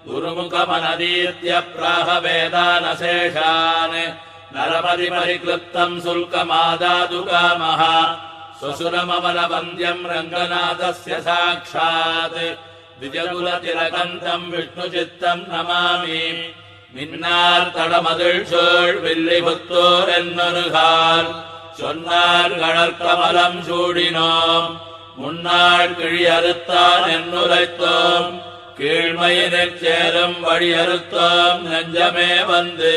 गुरुमुखमनदीत्य प्राहवेदानशेषान् नरपति परिक्लृप्तम् शुल्कमादातु कामः स्वसुरममलवन्द्यम् रङ्गनाथस्य साक्षात् द्विजकुलतिलकन्तम् विष्णुचित्तम् नमामि மின்னார்தடமதிள் சோழ் வில்லிபுத்தூர் என்னொருகால் சொன்னார் கடற்கமலம் சூடினோம் முன்னாள் கிழி அறுத்தான் என்னுரைத்தோம் கீழ்மையினிற் சேரும் வழி அறுத்தோம் நெஞ்சமே வந்து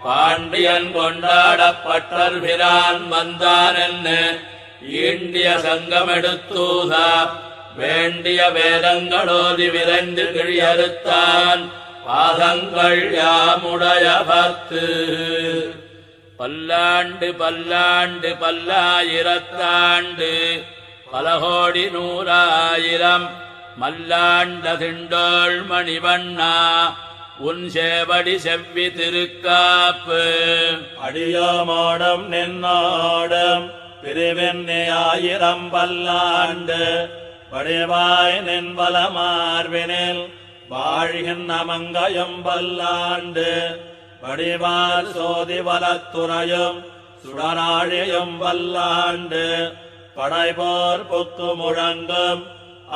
பாண்டியன் கொண்டாடப்பட்டர் பிரான் வந்தான் என்ன ஈண்டிய சங்கமெடுத்தூதா வேண்டிய வேதங்களோதி விரைந்து கிழி அறுத்தான் பாதங்கள் யாமுடைய பத்து பல்லாண்டு பல்லாண்டு பல்லாயிரத்தாண்டு பலகோடி நூறாயிரம் மல்லாண்ட திண்டோள் மணிவண்ணா உன் சேவடி செவ்வி திருக்காப்பு அடியோமோடும் நின்னோடும் பிரிவெண்ணி ஆயிரம் பல்லாண்டு வடிவாய் நின்பல மார்பினில் வாழ்கின்ற மங்கையும் பல்லாண்டு வடிவார் சோதி வலத்துறையும் சுடராழியும் பல்லாண்டு படைபோர் புக்கு முழங்கும்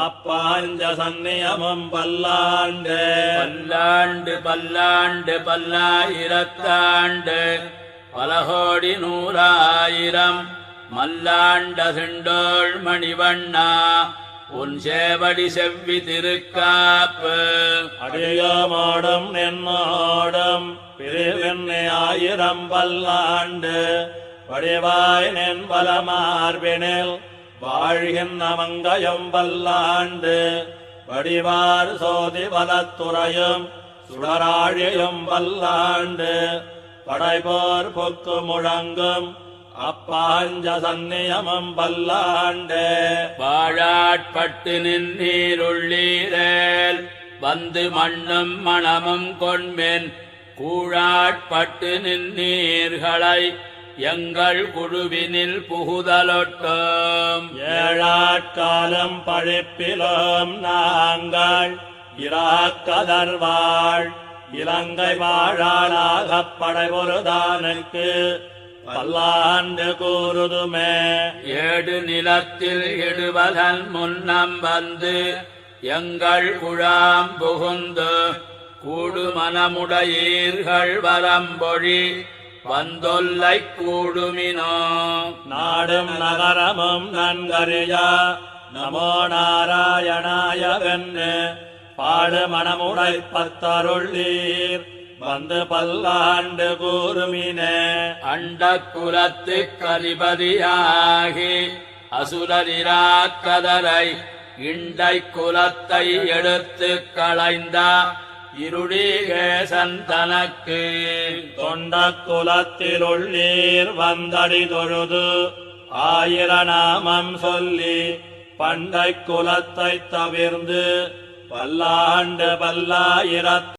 அப்பாஞ்ச சன்னியமும் பல்லாண்டு பல்லாண்டு பல்லாண்டு பல்லாயிரத்தாண்டு பலகோடி நூறாயிரம் மல்லாண்ட திண்டோள் மணிவண்ணா உன் சேவடி செவ்வி திருக்காப்பு அடியோமோடும் நின்னோடும் பிரிவெண்ணி ஆயிரம் பல்லாண்டு வடிவாய் நின்பல மார்பினில் வாழ்கின்ற மங்கையும் பல்லாண்டு வடிவார் சோதி வலத்துறையும் சுடராழியும் பல்லாண்டு படைபோர் பொக்கு முழங்கும் அப்பாஞ்ச சன்னியமும் பல்லாண்டு வாழாட்பட்டு நின்றீருள்ளீரேல் வந்து மண்ணும் மணமும் கொண்மென் கூழாட்பட்டு நின்றீர்களை எங்கள் குழுவினில் புகுதலொட்டோம் ஏழாட்காலம் பழிப்பிலும் நாங்கள் இராக்கதர்வாள் இலங்கை வாழாளாகப் படைபொருதானுக்கு பல்லாண்டு கூறுதுமே ஏடு நிலத்தில் இடுவதன் முன்னம் வந்து எங்கள் குழாம் புகுந்து கூடு மனமுடையீர்கள் வரம்பொழி வந்தொல்லை கூடுமினோ நாடும் நகரமும் நன்கறியா நமோ நாராயணாயவென்னு பாடு மனமுடை பத்தருள்ளீர் வந்து பல்லாண்டு கூறுமினே அண்ட குலத்துக் அதிபதியாகி அசுரரிராக்கதரை இண்டை குலத்தை எடுத்து களைந்த இருளீகேசன் தனக்கு தொண்ட குலத்திலுள்ளீர் வந்தடி தொழுது ஆயிரநாமம் சொல்லி பண்டை குலத்தை தவிர்ந்து பல்லாண்டு பல்லாயிரத்